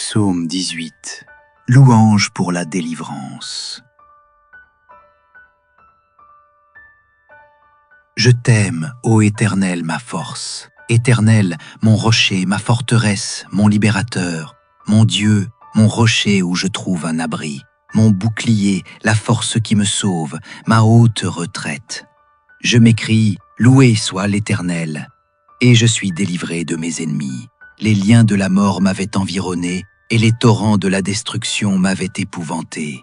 Psaume 18. Louange pour la délivrance. Je t'aime, ô Éternel, ma force. Éternel, mon rocher, ma forteresse, mon libérateur, mon Dieu, mon rocher où je trouve un abri, mon bouclier, la force qui me sauve, ma haute retraite. Je m'écrie, loué soit l'Éternel, et je suis délivré de mes ennemis. Les liens de la mort m'avaient environné, et les torrents de la destruction m'avaient épouvanté.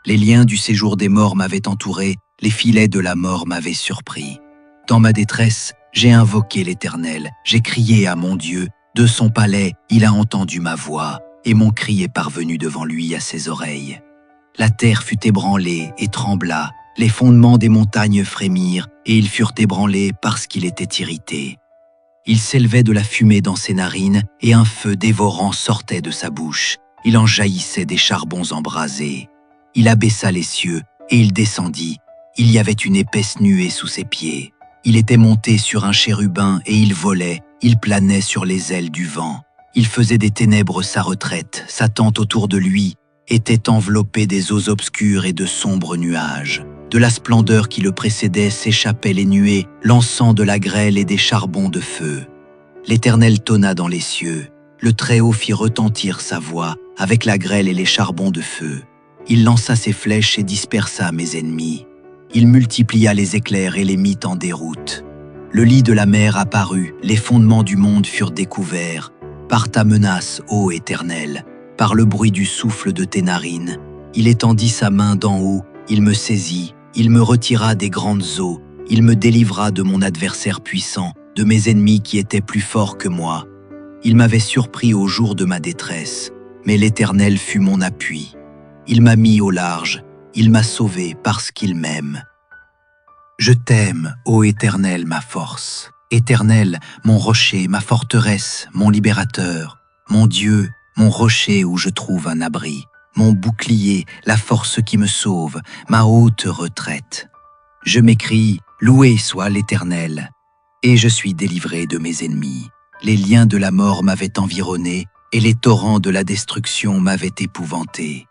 Les liens du séjour des morts m'avaient entouré, les filets de la mort m'avaient surpris. Dans ma détresse, j'ai invoqué l'Éternel, j'ai crié à mon Dieu. De son palais, il a entendu ma voix, et mon cri est parvenu devant lui à ses oreilles. La terre fut ébranlée et trembla, les fondements des montagnes frémirent, et ils furent ébranlés parce qu'il était irrité. Il s'élevait de la fumée dans ses narines, et un feu dévorant sortait de sa bouche. Il en jaillissait des charbons embrasés. Il abaissa les cieux, et il descendit. Il y avait une épaisse nuée sous ses pieds. Il était monté sur un chérubin, et il volait. Il planait sur les ailes du vent. Il faisait des ténèbres sa retraite. Sa tente autour de lui était enveloppée des eaux obscures et de sombres nuages. De la splendeur qui le précédait s'échappaient les nuées, lançant de la grêle et des charbons de feu. L'Éternel tonna dans les cieux. Le Très-Haut fit retentir sa voix avec la grêle et les charbons de feu. Il lança ses flèches et dispersa mes ennemis. Il multiplia les éclairs et les mit en déroute. Le lit de la mer apparut, les fondements du monde furent découverts. Par ta menace, ô Éternel, par le bruit du souffle de tes narines, il étendit sa main d'en haut, il me saisit, il me retira des grandes eaux, il me délivra de mon adversaire puissant, de mes ennemis qui étaient plus forts que moi. Il m'avait surpris au jour de ma détresse, mais l'Éternel fut mon appui. Il m'a mis au large, il m'a sauvé parce qu'il m'aime. Je t'aime, ô Éternel, ma force. Éternel, mon rocher, ma forteresse, mon libérateur, mon Dieu, mon rocher où je trouve un abri. Mon bouclier, la force qui me sauve, ma haute retraite. Je m'écrie, loué soit l'Éternel, et je suis délivré de mes ennemis. Les liens de la mort m'avaient environné, et les torrents de la destruction m'avaient épouvanté.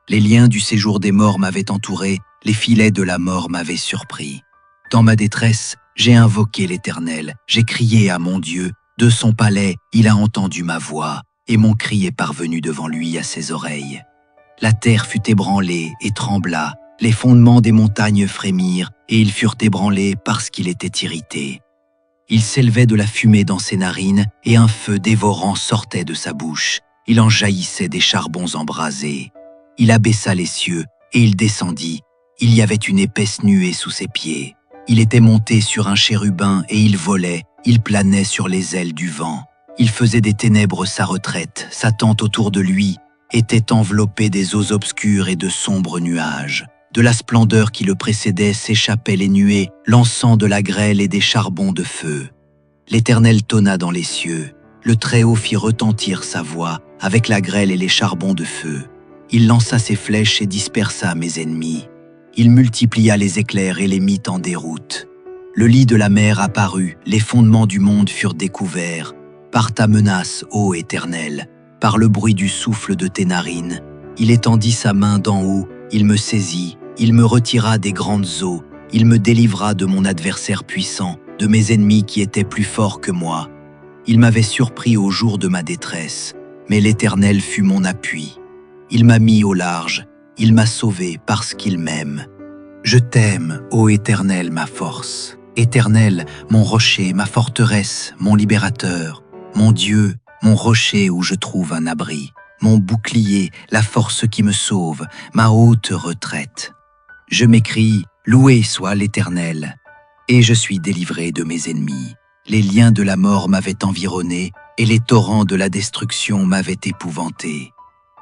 Les liens du séjour des morts m'avaient entouré, les filets de la mort m'avaient surpris. Dans ma détresse, j'ai invoqué l'Éternel, j'ai crié à mon Dieu. De son palais, il a entendu ma voix, et mon cri est parvenu devant lui à ses oreilles. La terre fut ébranlée et trembla, les fondements des montagnes frémirent, et ils furent ébranlés parce qu'il était irrité. Il s'élevait de la fumée dans ses narines, et un feu dévorant sortait de sa bouche. Il en jaillissait des charbons embrasés. Il abaissa les cieux, et il descendit. Il y avait une épaisse nuée sous ses pieds. Il était monté sur un chérubin, et il volait, il planait sur les ailes du vent. Il faisait des ténèbres sa retraite, sa tente autour de lui était enveloppée des eaux obscures et de sombres nuages. De la splendeur qui le précédait s'échappaient les nuées, lançant de la grêle et des charbons de feu. L'Éternel tonna dans les cieux. Le Très-Haut fit retentir sa voix avec la grêle et les charbons de feu. Il lança ses flèches et dispersa mes ennemis. Il multiplia les éclairs et les mit en déroute. Le lit de la mer apparut, les fondements du monde furent découverts. Par ta menace, ô Éternel, par le bruit du souffle de tes narines, il étendit sa main d'en haut, il me saisit, il me retira des grandes eaux, il me délivra de mon adversaire puissant, de mes ennemis qui étaient plus forts que moi. Il m'avait surpris au jour de ma détresse, mais l'Éternel fut mon appui. Il m'a mis au large, il m'a sauvé parce qu'il m'aime. Je t'aime, ô Éternel, ma force. Éternel, mon rocher, ma forteresse, mon libérateur, mon Dieu, mon rocher où je trouve un abri, mon bouclier, la force qui me sauve, ma haute retraite. Je m'écrie, loué soit l'Éternel, et je suis délivré de mes ennemis. Les liens de la mort m'avaient environné, et les torrents de la destruction m'avaient épouvanté.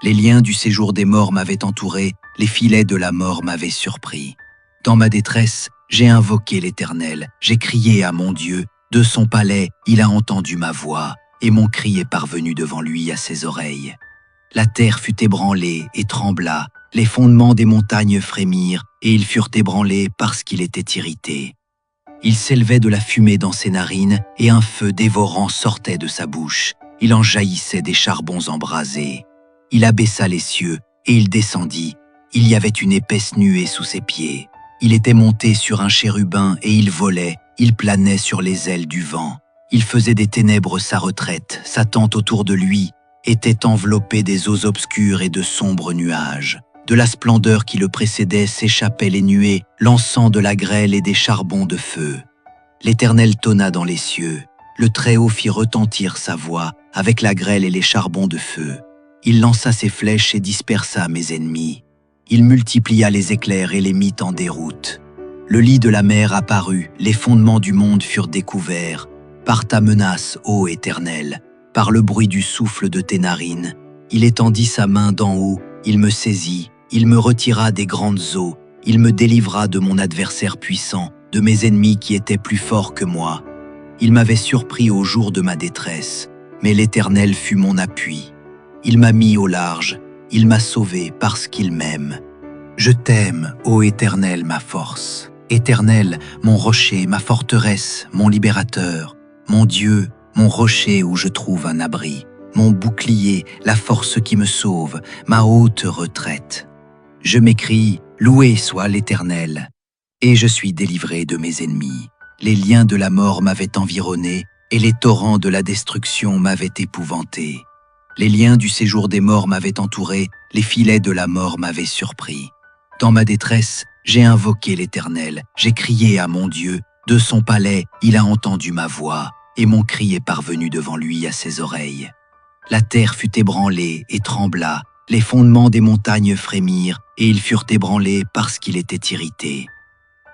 Les liens du séjour des morts m'avaient entouré, les filets de la mort m'avaient surpris. Dans ma détresse, j'ai invoqué l'Éternel, j'ai crié à mon Dieu. De son palais, il a entendu ma voix, et mon cri est parvenu devant lui à ses oreilles. La terre fut ébranlée et trembla, les fondements des montagnes frémirent, et ils furent ébranlés parce qu'il était irrité. Il s'élevait de la fumée dans ses narines, et un feu dévorant sortait de sa bouche. Il en jaillissait des charbons embrasés. Il abaissa les cieux, et il descendit. Il y avait une épaisse nuée sous ses pieds. Il était monté sur un chérubin, et il volait, il planait sur les ailes du vent. Il faisait des ténèbres sa retraite, sa tente autour de lui était enveloppée des eaux obscures et de sombres nuages. De la splendeur qui le précédait s'échappaient les nuées, lançant de la grêle et des charbons de feu. L'Éternel tonna dans les cieux. Le Très-Haut fit retentir sa voix avec la grêle et les charbons de feu. Il lança ses flèches et dispersa mes ennemis. Il multiplia les éclairs et les mit en déroute. Le lit de la mer apparut, les fondements du monde furent découverts. Par ta menace, ô Éternel, par le bruit du souffle de tes narines, il étendit sa main d'en haut, il me saisit, il me retira des grandes eaux, il me délivra de mon adversaire puissant, de mes ennemis qui étaient plus forts que moi. Il m'avait surpris au jour de ma détresse, mais l'Éternel fut mon appui. Il m'a mis au large, il m'a sauvé parce qu'il m'aime. Je t'aime, ô Éternel, ma force. Éternel, mon rocher, ma forteresse, mon libérateur, mon Dieu, mon rocher où je trouve un abri, mon bouclier, la force qui me sauve, ma haute retraite. Je m'écrie, loué soit l'Éternel, et je suis délivré de mes ennemis. Les liens de la mort m'avaient environné, et les torrents de la destruction m'avaient épouvanté. Les liens du séjour des morts m'avaient entouré, les filets de la mort m'avaient surpris. Dans ma détresse, j'ai invoqué l'Éternel, j'ai crié à mon Dieu, de son palais, il a entendu ma voix, et mon cri est parvenu devant lui à ses oreilles. La terre fut ébranlée et trembla, les fondements des montagnes frémirent, et ils furent ébranlés parce qu'il était irrité.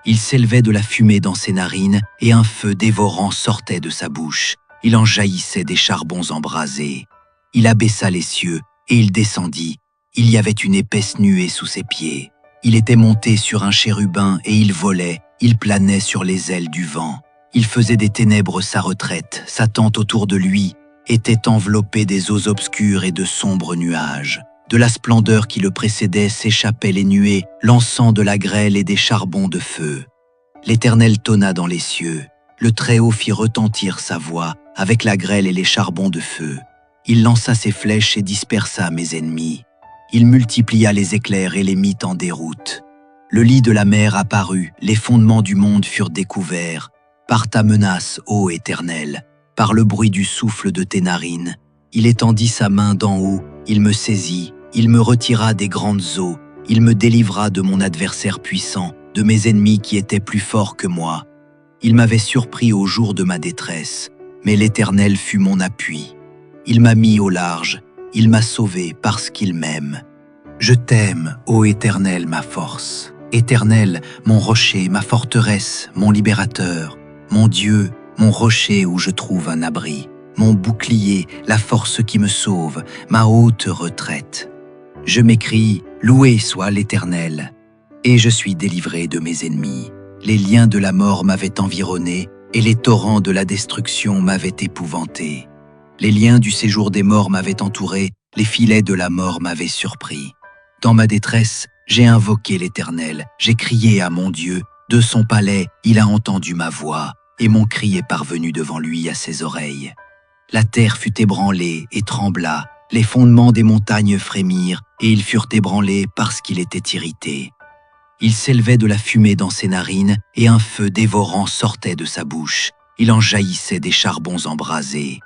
Il s'élevait de la fumée dans ses narines, et un feu dévorant sortait de sa bouche. Il en jaillissait des charbons embrasés. Il abaissa les cieux, et il descendit. Il y avait une épaisse nuée sous ses pieds. Il était monté sur un chérubin, et il volait, il planait sur les ailes du vent. Il faisait des ténèbres sa retraite, sa tente autour de lui était enveloppée des eaux obscures et de sombres nuages. De la splendeur qui le précédait s'échappaient les nuées, lançant de la grêle et des charbons de feu. L'Éternel tonna dans les cieux. Le Très-Haut fit retentir sa voix avec la grêle et les charbons de feu. Il lança ses flèches et dispersa mes ennemis. Il multiplia les éclairs et les mit en déroute. Le lit de la mer apparut, les fondements du monde furent découverts. Par ta menace, ô Éternel, par le bruit du souffle de tes narines, il étendit sa main d'en haut, il me saisit, il me retira des grandes eaux, il me délivra de mon adversaire puissant, de mes ennemis qui étaient plus forts que moi. Il m'avait surpris au jour de ma détresse, mais l'Éternel fut mon appui. Il m'a mis au large, il m'a sauvé parce qu'il m'aime. Je t'aime, ô Éternel, ma force. Éternel, mon rocher, ma forteresse, mon libérateur, mon Dieu, mon rocher où je trouve un abri, mon bouclier, la force qui me sauve, ma haute retraite. Je m'écrie, loué soit l'Éternel, et je suis délivré de mes ennemis. Les liens de la mort m'avaient environné, et les torrents de la destruction m'avaient épouvanté. Les liens du séjour des morts m'avaient entouré, les filets de la mort m'avaient surpris. Dans ma détresse, j'ai invoqué l'Éternel, j'ai crié à mon Dieu, de son palais, il a entendu ma voix, et mon cri est parvenu devant lui à ses oreilles. La terre fut ébranlée et trembla, les fondements des montagnes frémirent, et ils furent ébranlés parce qu'il était irrité. Il s'élevait de la fumée dans ses narines, et un feu dévorant sortait de sa bouche. Il en jaillissait des charbons embrasés.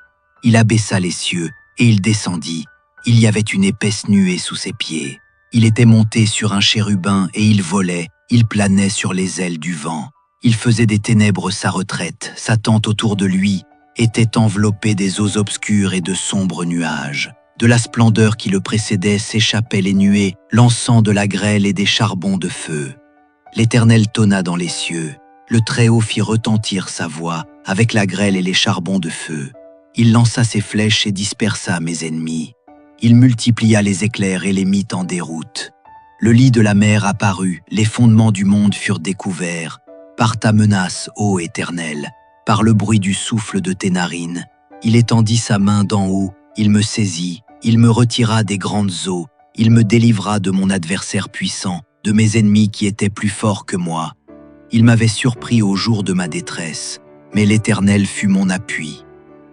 Il abaissa les cieux, et il descendit. Il y avait une épaisse nuée sous ses pieds. Il était monté sur un chérubin, et il volait, il planait sur les ailes du vent. Il faisait des ténèbres sa retraite, sa tente autour de lui était enveloppée des eaux obscures et de sombres nuages. De la splendeur qui le précédait s'échappaient les nuées, lançant de la grêle et des charbons de feu. L'Éternel tonna dans les cieux. Le Très-Haut fit retentir sa voix avec la grêle et les charbons de feu. Il lança ses flèches et dispersa mes ennemis. Il multiplia les éclairs et les mit en déroute. Le lit de la mer apparut, les fondements du monde furent découverts. Par ta menace, ô Éternel, par le bruit du souffle de tes narines, il étendit sa main d'en haut, il me saisit, il me retira des grandes eaux, il me délivra de mon adversaire puissant, de mes ennemis qui étaient plus forts que moi. Il m'avait surpris au jour de ma détresse, mais l'Éternel fut mon appui.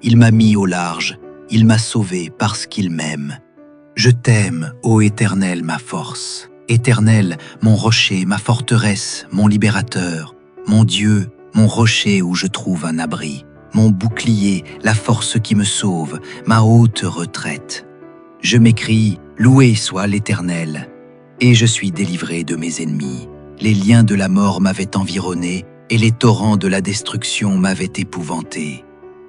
Il m'a mis au large, il m'a sauvé parce qu'il m'aime. Je t'aime, ô Éternel, ma force. Éternel, mon rocher, ma forteresse, mon libérateur, mon Dieu, mon rocher où je trouve un abri, mon bouclier, la force qui me sauve, ma haute retraite. Je m'écrie, loué soit l'Éternel, et je suis délivré de mes ennemis. Les liens de la mort m'avaient environné, et les torrents de la destruction m'avaient épouvanté.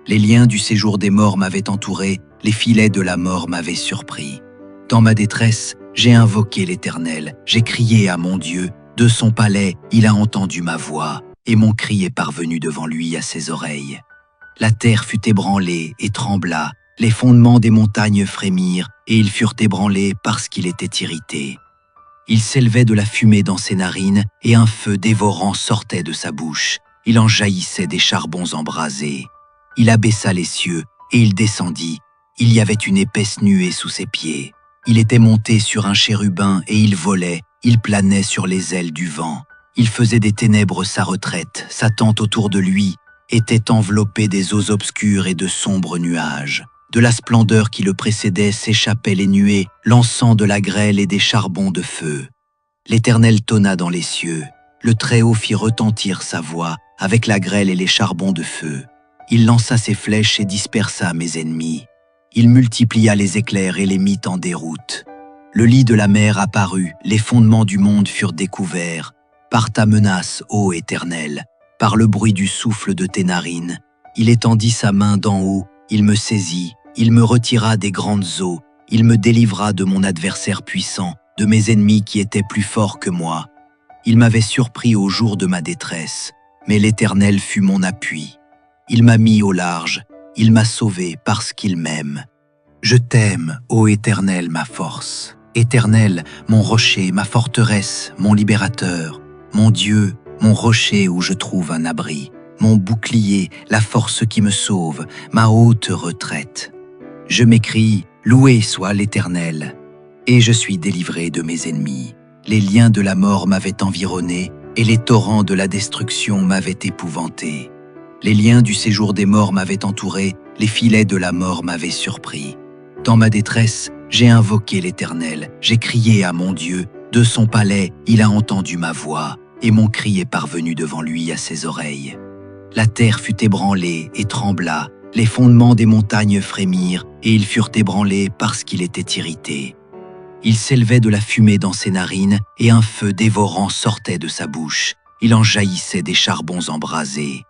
Les liens du séjour des morts m'avaient entouré, les filets de la mort m'avaient surpris. Dans ma détresse, j'ai invoqué l'Éternel, j'ai crié à mon Dieu, de son palais, il a entendu ma voix, et mon cri est parvenu devant lui à ses oreilles. La terre fut ébranlée et trembla, les fondements des montagnes frémirent, et ils furent ébranlés parce qu'il était irrité. Il s'élevait de la fumée dans ses narines, et un feu dévorant sortait de sa bouche. Il en jaillissait des charbons embrasés. Il abaissa les cieux, et il descendit. Il y avait une épaisse nuée sous ses pieds. Il était monté sur un chérubin, et il volait, il planait sur les ailes du vent. Il faisait des ténèbres sa retraite, sa tente autour de lui était enveloppée des eaux obscures et de sombres nuages. De la splendeur qui le précédait s'échappaient les nuées, lançant de la grêle et des charbons de feu. L'Éternel tonna dans les cieux. Le Très-Haut fit retentir sa voix avec la grêle et les charbons de feu. Il lança ses flèches et dispersa mes ennemis. Il multiplia les éclairs et les mit en déroute. Le lit de la mer apparut, les fondements du monde furent découverts. Par ta menace, ô Éternel, par le bruit du souffle de tes narines, il étendit sa main d'en haut, il me saisit, il me retira des grandes eaux, il me délivra de mon adversaire puissant, de mes ennemis qui étaient plus forts que moi. Il m'avait surpris au jour de ma détresse, mais l'Éternel fut mon appui. Il m'a mis au large, il m'a sauvé parce qu'il m'aime. Je t'aime, ô Éternel, ma force. Éternel, mon rocher, ma forteresse, mon libérateur, mon Dieu, mon rocher où je trouve un abri, mon bouclier, la force qui me sauve, ma haute retraite. Je m'écrie, loué soit l'Éternel, et je suis délivré de mes ennemis. Les liens de la mort m'avaient environné, et les torrents de la destruction m'avaient épouvanté. Les liens du séjour des morts m'avaient entouré, les filets de la mort m'avaient surpris. Dans ma détresse, j'ai invoqué l'Éternel, j'ai crié à mon Dieu, de son palais, il a entendu ma voix, et mon cri est parvenu devant lui à ses oreilles. La terre fut ébranlée et trembla, les fondements des montagnes frémirent, et ils furent ébranlés parce qu'il était irrité. Il s'élevait de la fumée dans ses narines, et un feu dévorant sortait de sa bouche. Il en jaillissait des charbons embrasés.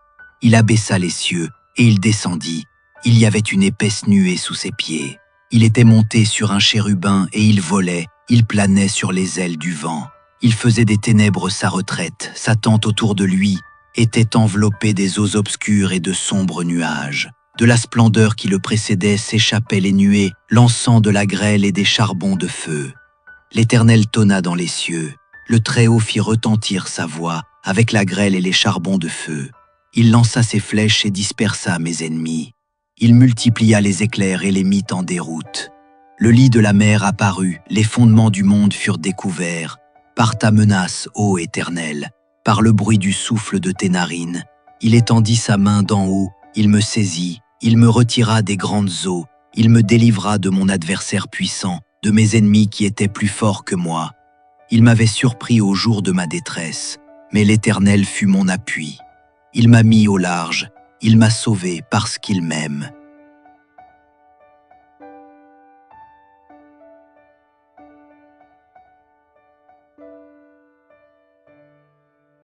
Il abaissa les cieux, et il descendit. Il y avait une épaisse nuée sous ses pieds. Il était monté sur un chérubin, et il volait, il planait sur les ailes du vent. Il faisait des ténèbres sa retraite, sa tente autour de lui était enveloppée des eaux obscures et de sombres nuages. De la splendeur qui le précédait s'échappaient les nuées, lançant de la grêle et des charbons de feu. L'Éternel tonna dans les cieux. Le Très-Haut fit retentir sa voix avec la grêle et les charbons de feu. Il lança ses flèches et dispersa mes ennemis. Il multiplia les éclairs et les mit en déroute. Le lit de la mer apparut, les fondements du monde furent découverts. Par ta menace, ô Éternel, par le bruit du souffle de tes narines, il étendit sa main d'en haut, il me saisit, il me retira des grandes eaux, il me délivra de mon adversaire puissant, de mes ennemis qui étaient plus forts que moi. Il m'avait surpris au jour de ma détresse, mais l'Éternel fut mon appui. Il m'a mis au large, il m'a sauvé parce qu'il m'aime.